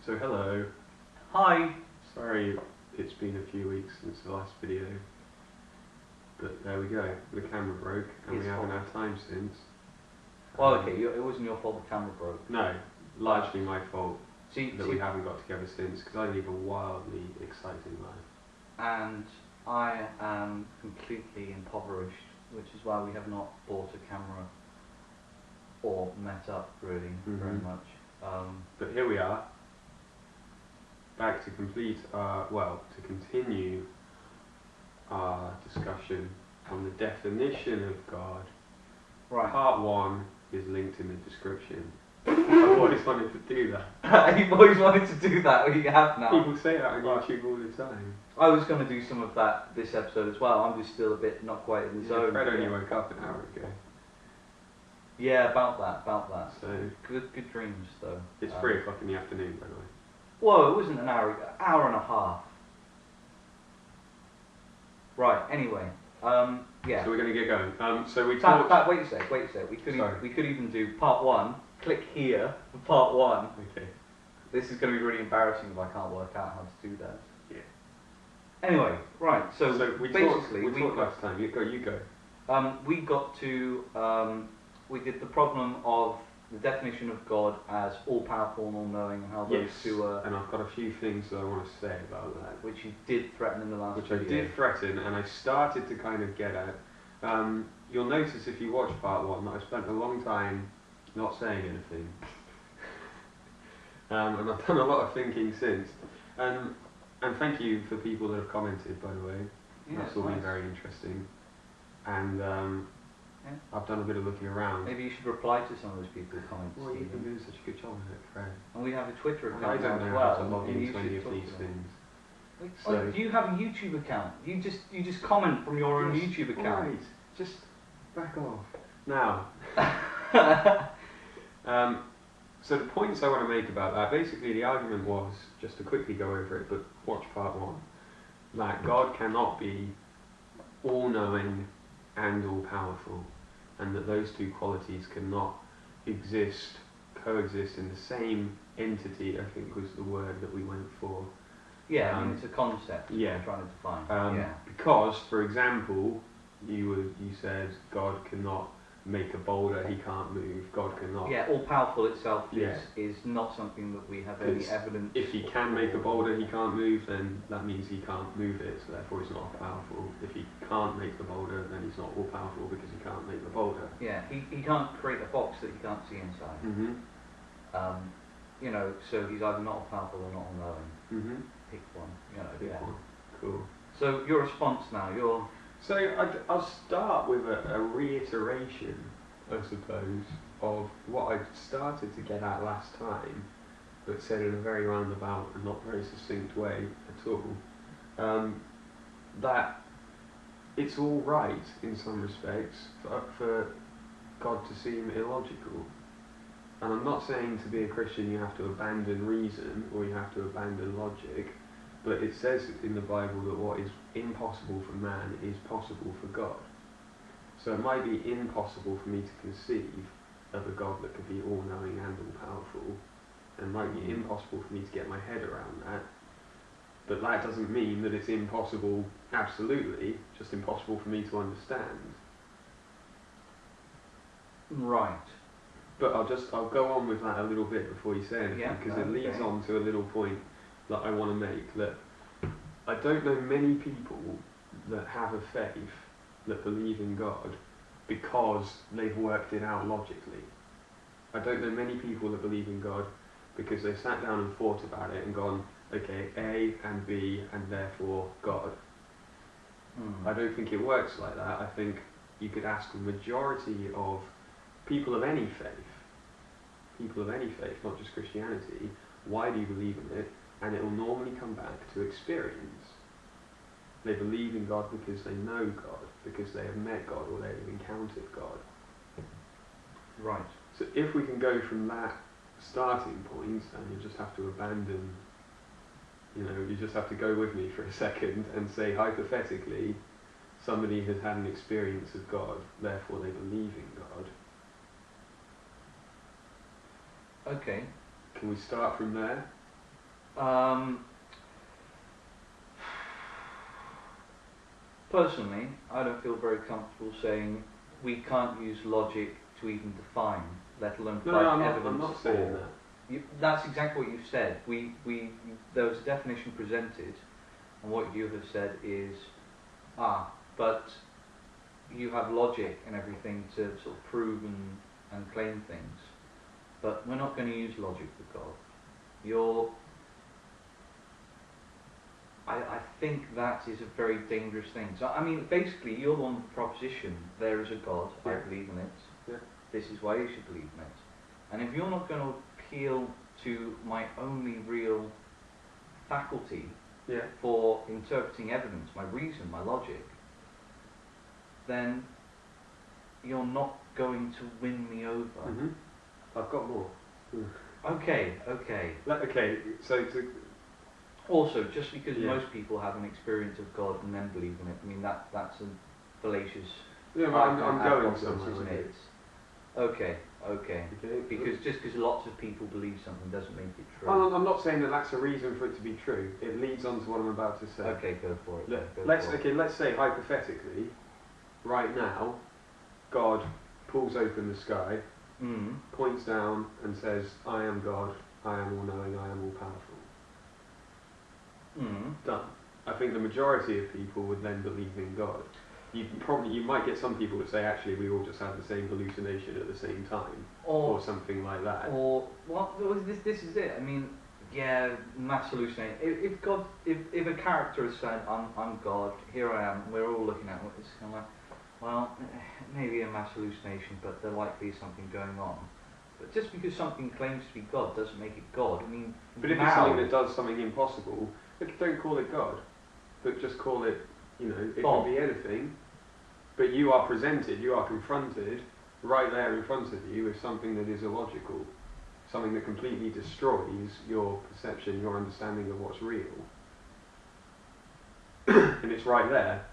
So hello. Hi. Sorry it's been a few weeks since the last video. But there we go. The camera broke and we haven't had time since. Well, okay, it wasn't your fault the camera broke. No, largely my fault See, we haven't got together since, because I live a wildly exciting life. And I am completely impoverished, which is why we have not bought a camera or met up really very much. But here we are, back to continue our discussion on the definition of God. Right. Part 1 is linked in the description. I've always wanted to do that. You've always wanted to do that, or you have now. People say that on YouTube all the time. I was going to do some of that this episode as well. I'm just still a bit not quite in the zone. Fred only woke up an hour ago. Yeah, about that. So Good dreams though. it's 3 o'clock in the afternoon, by the way. Whoa, it wasn't an hour and a half. Right. Anyway, yeah. So we're going to get going. So we In talked. fact, wait a sec. We could even do part 1. Click here for part 1. Okay. This is going to be really embarrassing if I can't work out how to do that. Yeah. Anyway, right. So we basically, talked last time. You go. we got to we did the problem of the definition of God as all-powerful and all-knowing, and how those two are. And I've got a few things that I want to say about that. Which you did threaten in the last Which video. I did threaten, and I started to kind of get at. You'll notice if you watch part 1 that I spent a long time not saying anything. And I've done a lot of thinking since. And thank you for people that have commented, by the way. Yeah, That's all been very interesting. And I've done a bit of looking around. Maybe you should reply to some of those people who comment. Well, you've been doing such a good job with it, Fred. And we have a Twitter account I don't as know well. how to log and you into any should of talk these to them. things. Oh, do you have a YouTube account? You just comment from your own YouTube account. Right, just back off. Now, so the points I want to make about that, basically the argument was, just to quickly go over it, but watch part 1, that God cannot be all-knowing and all-powerful, and that those two qualities cannot coexist in the same entity, I think was the word that we went for. Yeah, I mean it's a concept. Yeah. We're trying to define. Because, for example, you said God cannot make a boulder, he can't move, God cannot. Yeah, all powerful itself is not something that we have any evidence. If he can make a boulder, he can't move, then that means he can't move it, so therefore he's not all powerful. If he can't make the boulder, then he's not all powerful because he can't make the boulder. Yeah, he can't create a box that you can't see inside. You know, so he's either not all powerful or not all knowing. Pick one. You know, Pick one. Cool. So your response now, So I'll start with a reiteration, I suppose, of what I started to get at last time, but said in a very roundabout and not very succinct way at all. That it's all right in some respects for God to seem illogical. And I'm not saying to be a Christian you have to abandon reason or you have to abandon logic. But it says in the Bible that what is impossible for man is possible for God. So it might be impossible for me to conceive of a God that could be all-knowing and all-powerful. And it might be impossible for me to get my head around that. But that doesn't mean that it's impossible absolutely, just impossible for me to understand. Right. But I'll go on with that a little bit before you say anything, because it leads on to a little point that I want to make, that I don't know many people that have a faith that believe in God because they've worked it out logically. I don't know many people that believe in God because they sat down and thought about it and gone, okay, A and B and therefore God. I don't think it works like that. I think you could ask the majority of people of any faith, not just Christianity, why do you believe in it? And it will normally come back to experience. They believe in God because they know God, because they have met God or they have encountered God. Right. So if we can go from that starting point, and you just have to abandon, you just have to go with me for a second and say hypothetically, somebody has had an experience of God, therefore they believe in God. Okay. Can we start from there? Personally, I don't feel very comfortable saying we can't use logic to even define, let alone provide evidence. I'm not saying that. That's exactly what you've said. There was a definition presented, and what you have said is, but you have logic and everything to sort of prove and claim things, but we're not going to use logic for God. I think that is a very dangerous thing. So, I mean, basically, you're the one with the proposition, there is a God, I believe in it, this is why you should believe in it. And if you're not going to appeal to my only real faculty for interpreting evidence, my reason, my logic, then you're not going to win me over. Mm-hmm. I've got more. Okay. Okay, so to... Also, just because most people have an experience of God and then believe in it, I mean, that's a fallacious... Yeah, but I'm going somewhere, isn't it? Okay. Because just because lots of people believe something doesn't make it true. I'm not saying that that's a reason for it to be true. It leads on to what I'm about to say. Okay, go for it. Let's say hypothetically, right now, God pulls open the sky, points down and says, I am God, I am all-knowing, I am all-powerful. Done. I think the majority of people would then believe in God. You might get some people that say, actually, we all just have the same hallucination at the same time, or something like that. Or this is it. I mean, mass hallucination. If a character is saying, I'm God, here I am, we're all looking at it, it's kind of like, well, maybe a mass hallucination, but there likely is something going on. But just because something claims to be God doesn't make it God. I mean, but if it's something that does something impossible, don't call it God, but just call it, it can be anything. But you are confronted right there in front of you with something that is illogical, something that completely destroys your perception, your understanding of what's real. And it's right there.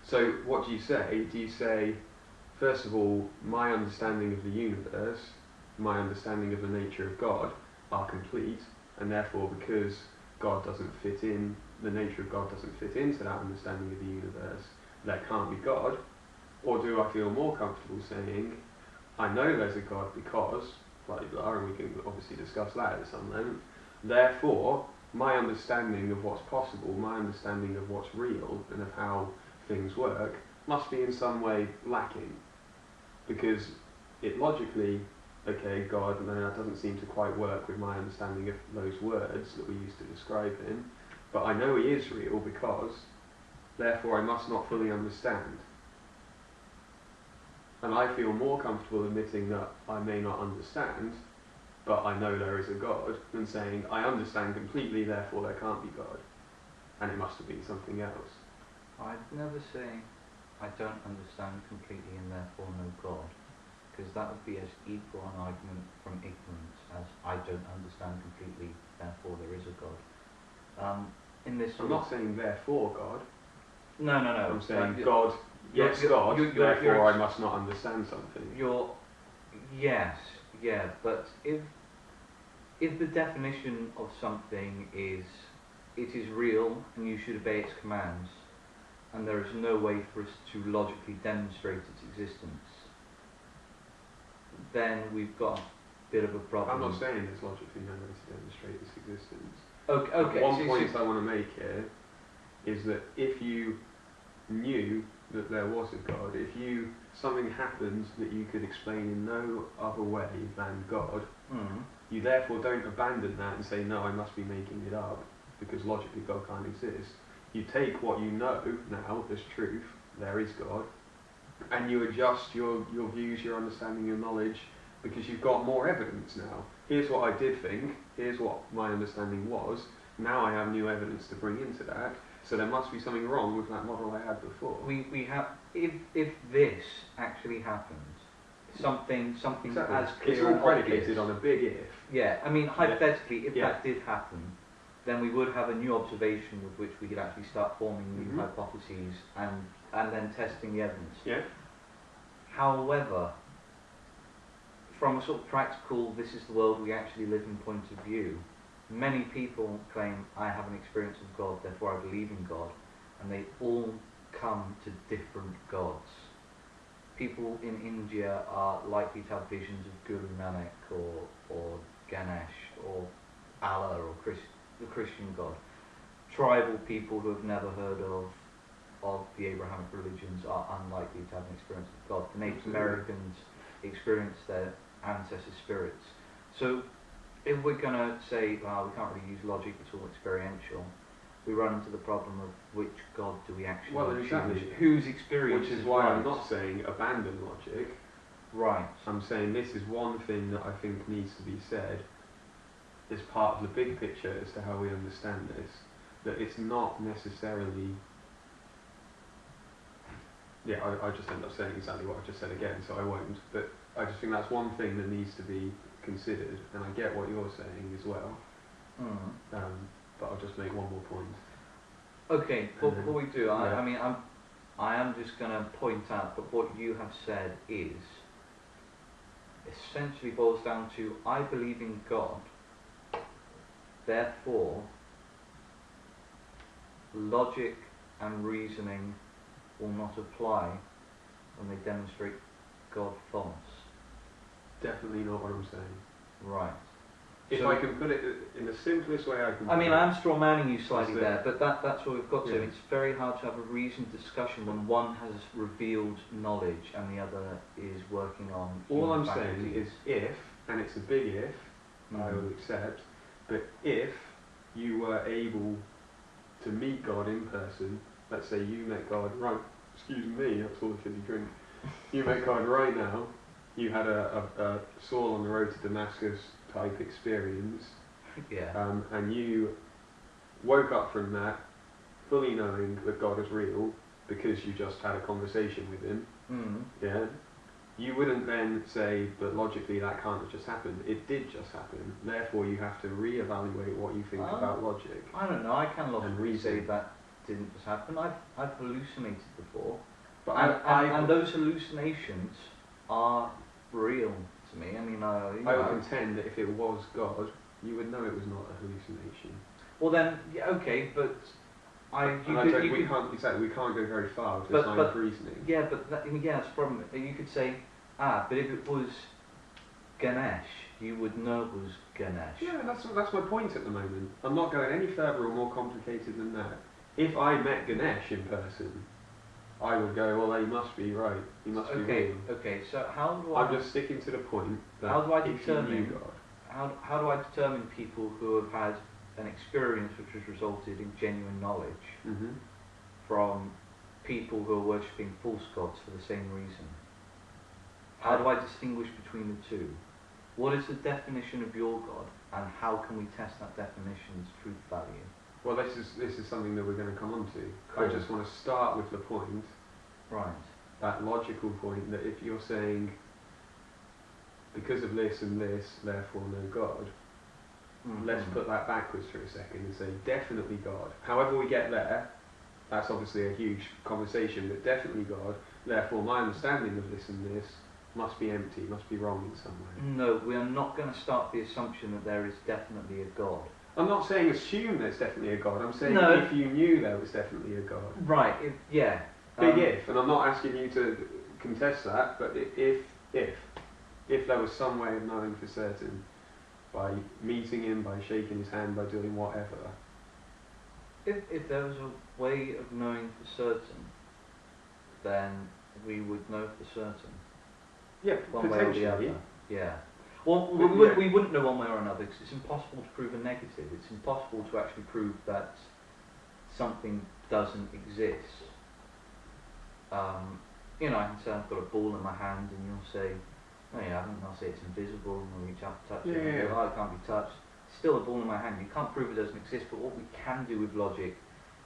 So what do you say? Do you say, first of all, my understanding of the universe, my understanding of the nature of God are complete, and therefore because God doesn't fit in, the nature of God doesn't fit into that understanding of the universe, there can't be God? Or do I feel more comfortable saying, I know there's a God because, blah blah blah, and we can obviously discuss that at some length, therefore my understanding of what's possible, my understanding of what's real and of how things work must be in some way lacking, because it logically, okay, God, and that doesn't seem to quite work with my understanding of those words that we used to describe him, but I know he is real because, therefore I must not fully understand. And I feel more comfortable admitting that I may not understand, but I know there is a God, than saying I understand completely, therefore there can't be God, and it must have been something else. I'd never say I don't understand completely and therefore no God, because that would be as equal an argument from ignorance as I don't understand completely, therefore there is a God. I'm not saying therefore God. No. I'm saying God, yes, God, therefore I must not understand something. But if the definition of something is it is real and you should obey its commands, and there is no way for us to logically demonstrate its existence, then we've got a bit of a problem. I'm not saying there's logically no way to demonstrate its existence. Okay. One point I want to make here is that if you knew that there was a God, if something happened that you could explain in no other way than God, you therefore don't abandon that and say, no, I must be making it up, because logically God can't exist. You take what you know now as truth, there is God, and you adjust your views, your understanding, your knowledge, because you've got more evidence now. Here's what I did think, here's what my understanding was, now I have new evidence to bring into that, so there must be something wrong with that model I had before. We have, if this actually happened, something exactly. As clear, it's all predicated on a big if. Yeah, I mean, hypothetically, if that did happen, then we would have a new observation with which we could actually start forming new hypotheses and then testing the evidence. Yeah. However, from a sort of practical, this is the world we actually live in point of view, many people claim, I have an experience of God, therefore I believe in God, and they all come to different gods. People in India are likely to have visions of Guru Nanak or Ganesh or Allah or the Christian God. Tribal people who have never heard of the Abrahamic religions are unlikely to have an experience of God. The Native Americans experience their ancestors' spirits. So if we're going to say, well, we can't really use logic, it's all experiential, we run into the problem of which God do we actually exactly. choose? Whose experience Which is why right? I'm not saying abandon logic. Right. I'm saying this is one thing that I think needs to be said as part of the big picture as to how we understand this. That it's not necessarily... Yeah, I just end up saying exactly what I just said again, so I won't. But I just think that's one thing that needs to be considered, and I get what you're saying as well. But I'll just make one more point. Okay, before we do, I mean, I am just going to point out that what you have said is essentially boils down to, I believe in God, therefore logic and reasoning will not apply when they demonstrate God false. Definitely not what I'm saying. Right. If So, I can put it in the simplest way I can I mean, put it. I'm straw-manning you slightly That's there, but that's what we've got to. Yeah. It's very hard to have a reasoned discussion when one has revealed knowledge and the other is working on All human I'm saying faculties. is if, and it's a big if, I will accept, but if you were able to meet God in person, let's say you met God right, excuse me, that's all the fizzy drink, you met God right now, you had a Saul on the road to Damascus type experience, Yeah. and you woke up from that fully knowing that God is real because you just had a conversation with him, yeah, you wouldn't then say, but logically that can't have just happened. It did just happen, therefore you have to re-evaluate what you think about logic. I don't know, I can logically say reason. that didn't just happen. I've hallucinated before, But and those hallucinations are real to me. I mean, I would contend that if it was God, you would know it was not a hallucination. Well then, yeah, okay, but we can't go very far with this line of reasoning. Yeah, but that's the problem. You could say, but if it was Ganesh, you would know it was Ganesh. Yeah, that's my point at the moment. I'm not going any further or more complicated than that. If I met Ganesh in person, I would go, well, he must be right. He must be real. Okay, so how do I... I'm just sticking to the point that how do I if you knew determine... God... How do I determine people who have had an experience which has resulted in genuine knowledge from people who are worshipping false gods for the same reason? How do I distinguish between the two? What is the definition of your God, and how can we test that definition's truth value? Well, this is something that we're going to come on to. Cool. I just want to start with the point, right, that logical point, that if you're saying, because of this and this, therefore no God, let's put that backwards for a second and say, definitely God. However we get there, that's obviously a huge conversation, but definitely God, therefore my understanding of this and this must be empty, must be wrong in some way. No, we are not going to start the assumption that there is definitely a God. I'm not saying assume there's definitely a God, I'm saying No. if you knew there was definitely a God. Right, yeah. Big if, and I'm not asking you to contest that, but if there was some way of knowing for certain, by meeting him, by shaking his hand, by doing whatever. If there was a way of knowing for certain, then we would know for certain. Yeah, One way or the potentially. other. Yeah. Well, But we wouldn't know one way or another because it's impossible to prove a negative. It's impossible to actually prove that something doesn't exist. You know, I can say I've got a ball in my hand and you'll say, no you haven't, and I'll say it's invisible and I'll reach out to touch it and you'll go, oh, it can't be touched. It's still a ball in my hand. You can't prove it doesn't exist, but what we can do with logic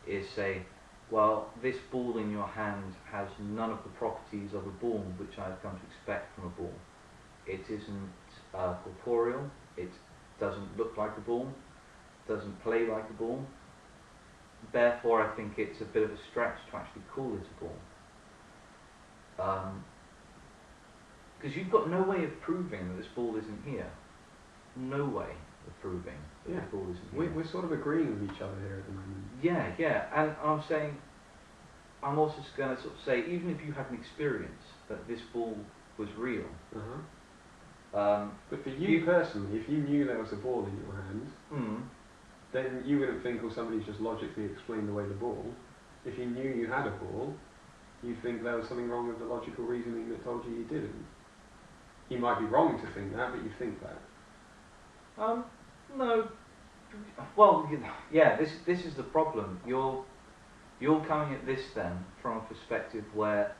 is say, well, this ball in your hand has none of the properties of a ball which I've come to expect from a ball. It isn't corporeal, it doesn't look like a ball, doesn't play like a ball. Therefore, I think it's a bit of a stretch to actually call it a ball. Because you've got no way of proving that this ball isn't here. No way of proving Yeah. ballism. We're sort of agreeing with each other here at the moment. Yeah, yeah, and I'm saying, I'm also going to sort of say, even if you had an experience that this ball was real, but for you personally, if you knew there was a ball in your hand, then you wouldn't think, well, somebody's just logically explained away the ball. If you knew you had a ball, you'd think there was something wrong with the logical reasoning that told you didn't. You might be wrong to think that, but you think that. No. Well, yeah. This is the problem. You're coming at this then from a perspective where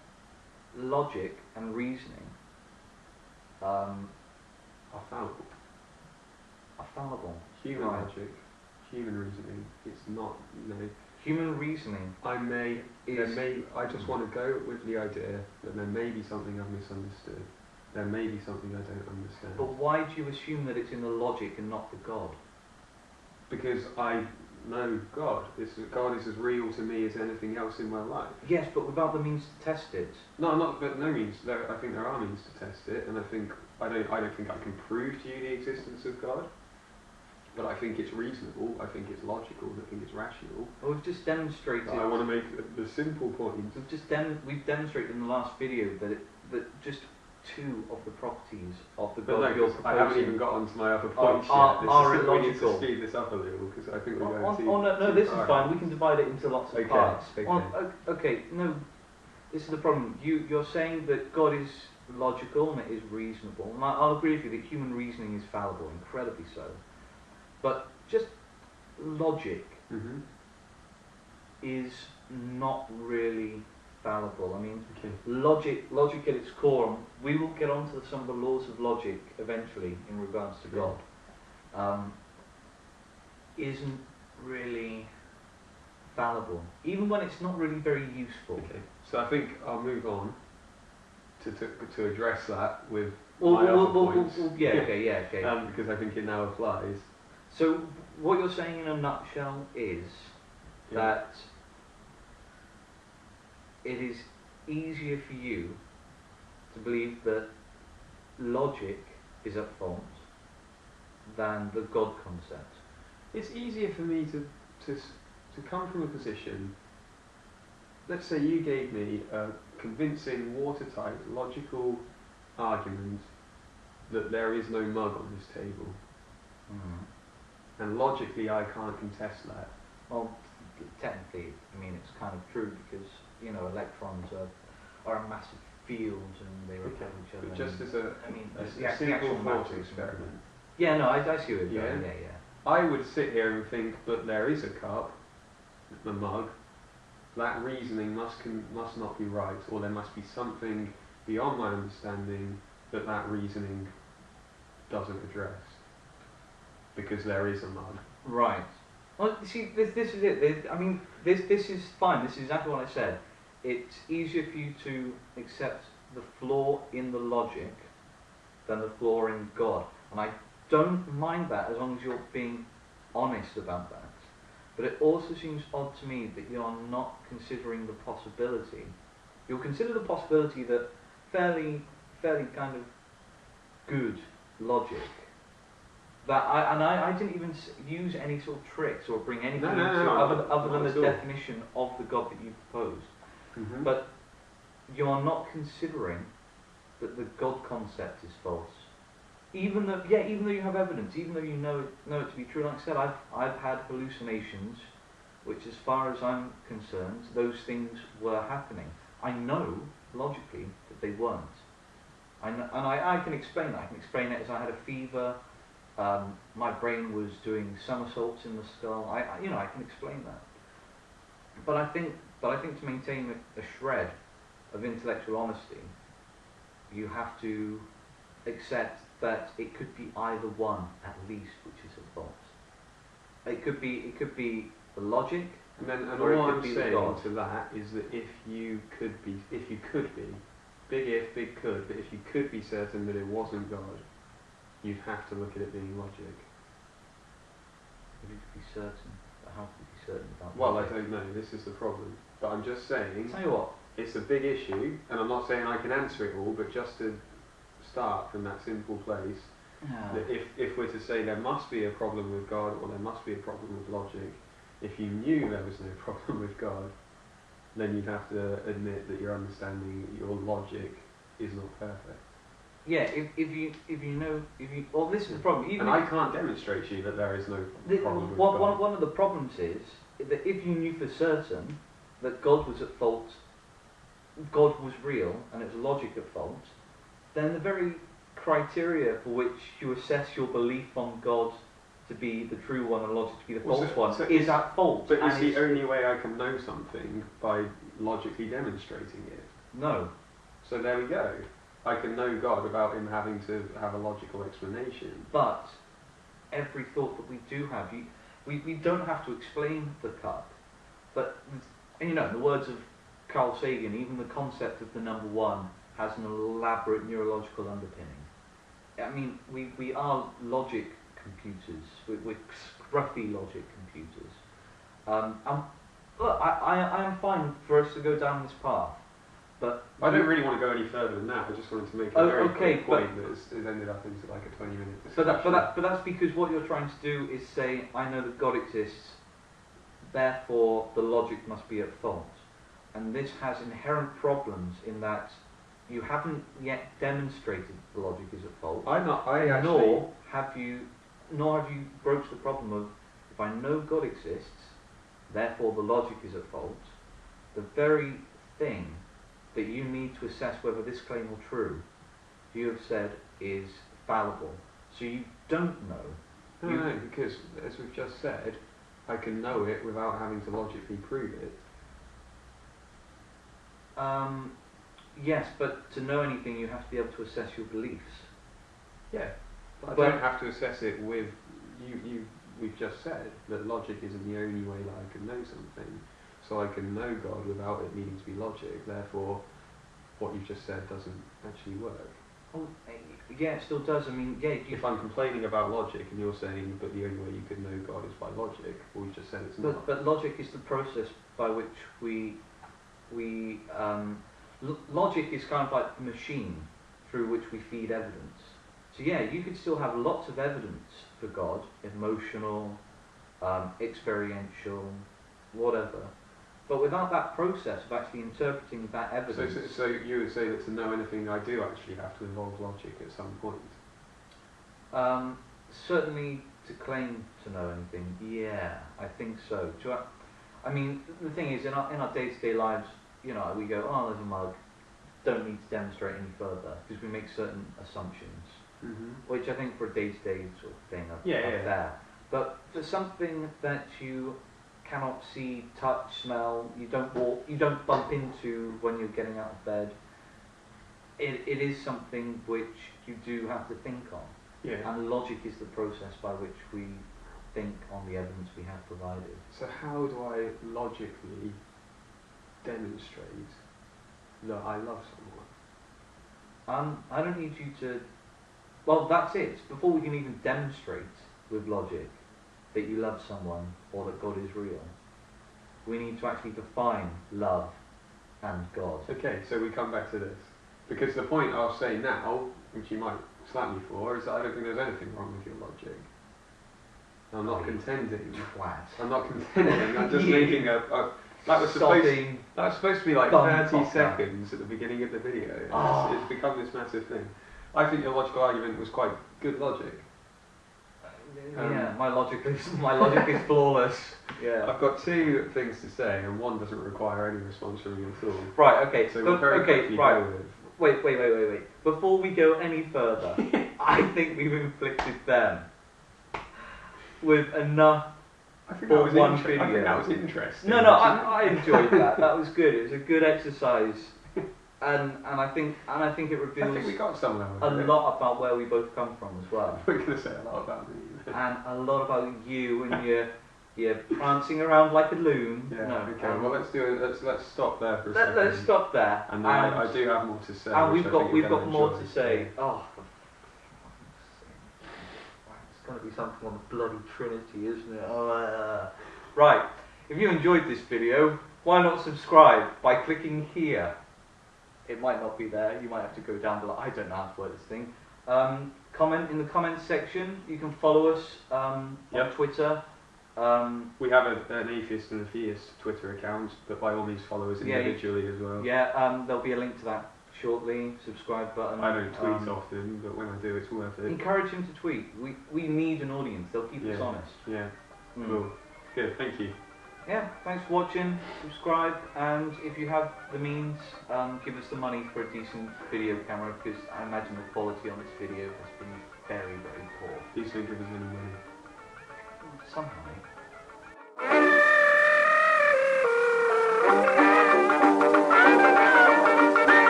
logic and reasoning are fallible. Human logic, human reasoning. It's not. Human reasoning. I just want to go with the idea that there may be something I've misunderstood. There may be something I don't understand. But why do you assume that it's in the logic and not the God? Because I know God. God is as real to me as anything else in my life. Yes, but without the means to test it. No, not. But no means. I think there are means to test it, and I don't think I can prove to you the existence of God. But I think it's reasonable. I think it's logical. I think it's rational. Well, we've just demonstrated. I want to make the simple point. We've demonstrated in the last video that just two of the properties of the God you're proposing. I haven't even got onto my other points are yet. We need to illogical. speed this up a little because I think we're going to. No, this is fine. We can divide it into lots of parts. Okay. No, this is the problem. You're saying that God is logical and it is reasonable, and I'll agree with you that human reasoning is fallible, incredibly so. But just logic is not really fallible. I mean, logic at its core, and we will get onto some of the laws of logic eventually in regards to God, isn't really fallible, even when it's not really very useful. Okay. So I think I'll move on to address that with my other points. Okay. Because I think it now applies. So what you're saying in a nutshell is that it is easier for you to believe that logic is at fault than the God concept. It's easier for me to come from a position. Let's say you gave me a convincing, watertight, logical argument that there is no mug on this table. And logically I can't contest that. Well, technically, I mean, it's kind of true because, electrons are a massive field and they repel each other. But just as a the simple thought experiment. Yeah, no, I see what you're saying. Yeah. I would sit here and think, but there is a cup, the mug. That reasoning must not be right, or there must be something beyond my understanding that reasoning doesn't address. Because there is a mug. Right. Well, see, this is it. This is fine. This is exactly what I said. It's easier for you to accept the flaw in the logic than the flaw in God. And I don't mind that as long as you're being honest about that. But it also seems odd to me that you're not considering the possibility. You'll consider the possibility that fairly kind of good logic. I didn't even use any sort of tricks or bring anything other than the definition of the God that you proposed. But you are not considering that the God concept is false. Even though you have evidence, even though you know it to be true. Like I said, I've had hallucinations, which, as far as I'm concerned, those things were happening. I know logically that they weren't. I can explain that. I can explain it as I had a fever. My brain was doing somersaults in the skull. I can explain that. But I think to maintain a shred of intellectual honesty, you have to accept that it could be either one at least, which is at fault. It could be the logic, and all I'm saying to that is that if you could be, big if, big could, but if you could be certain that it wasn't God, you'd have to look at it being logic. You need to be certain. But how can you be certain about Well, logic? I don't know. This is the problem. But I'm just saying. Tell you what. It's a big issue, and I'm not saying I can answer it all, but just to start from that simple place, That if we're to say there must be a problem with God or there must be a problem with logic, if you knew there was no problem with God, then you'd have to admit that your understanding, your logic, is not perfect. Yeah, if you know, well, this is the problem. Even and I can't demonstrate to you that there is no problem with God. One of the problems is that if you knew for certain that God was at fault, God was real, and it was logic at fault, then the very criteria for which you assess your belief on God to be the true one and logic to be the false one is at fault. But is the only way I can know something by logically demonstrating it? No. So there we go. I can know God without him having to have a logical explanation. But every thought that we do have, we don't have to explain the cup. But, and you know, in the words of Carl Sagan, even the concept of the number one has an elaborate neurological underpinning. I mean, we are logic computers. We're scruffy logic computers. Look, I am fine for us to go down this path. But I don't really want to go any further than that. I just wanted to make a very quick point that has ended up into like a 20-minute discussion. But that's because what you're trying to do is say, I know that God exists, therefore the logic must be at fault. And this has inherent problems in that you haven't yet demonstrated the logic is at fault. Nor have you broached the problem of, if I know God exists, therefore the logic is at fault. The very thing that you need to assess whether this claim is true, you have said is fallible. So you don't know. No, because as we've just said, I can know it without having to logically prove it. Yes, but to know anything, you have to be able to assess your beliefs. Yeah, but I don't have to assess it with you. We've just said that logic isn't the only way that I can know something. So I can know God without it needing to be logic. Therefore, what you've just said doesn't actually work. Oh, yeah, it still does. I mean, yeah. If I'm complaining about logic and you're saying, but the only way you could know God is by logic, well, we've just said it's not. But logic is the process by which logic is kind of like the machine through which we feed evidence. So yeah, you could still have lots of evidence for God, emotional, experiential, whatever. But without that process of actually interpreting that evidence... So you would say that to know anything I do actually have to involve logic at some point? Certainly to claim to know anything, yeah, I think so. I mean, the thing is, in our day-to-day lives, you know, we go, oh, there's a mug, don't need to demonstrate any further, because we make certain assumptions, which I think for a day-to-day sort of thing are there. But for something that you cannot see, touch, smell, you don't bump into when you're getting out of bed, it is something which you do have to think on. Yeah. And logic is the process by which we think on the evidence we have provided. So how do I logically demonstrate that I love someone? I don't need you to... Well, that's it. Before we can even demonstrate with logic that you love someone or that God is real, we need to actually define love and God. Okay, so we come back to this. Because the point I'll say now, which you might slap me for, is that I don't think there's anything wrong with your logic. I'm not contending. I'm not contending, I'm just making that was supposed to be like 30 seconds at the beginning of the video. It's become this massive thing. I think your logical argument was quite good logic. Yeah, my logic is flawless. Yeah. I've got two things to say, and one doesn't require any response from you at all. Right. Okay. So we'll very quickly go with. Wait. Before we go any further, I think we've inflicted them with enough. I think that was interesting. No, I enjoyed that. That was good. It was a good exercise, and I think it reveals. I think we got somewhere with a lot about where we both come from as well. We're going to say a lot about me. And a lot about you and your prancing around like a loon. Yeah. No, okay. Well, let's stop there for a second. Let's stop there. And I do have more to say. And we've got more to say. Oh. It's going to be something on the bloody Trinity, isn't it? Right, if you enjoyed this video, why not subscribe by clicking here? It might not be there, you might have to go down below, I don't know how to work this thing. Comment in the comments section. You can follow us on Twitter. We have an Atheist and a Theist Twitter account, but by all means follow us individually as well. Yeah, there'll be a link to that shortly. Subscribe button. I don't tweet often, but when I do, it's worth it. Encourage him to tweet. We need an audience. They'll keep us honest. Yeah. Cool. Good. Thank you. Yeah, thanks for watching, subscribe, and if you have the means, give us the money for a decent video camera, because I imagine the quality on this video has been very, very poor. Please don't give us any money. Somehow.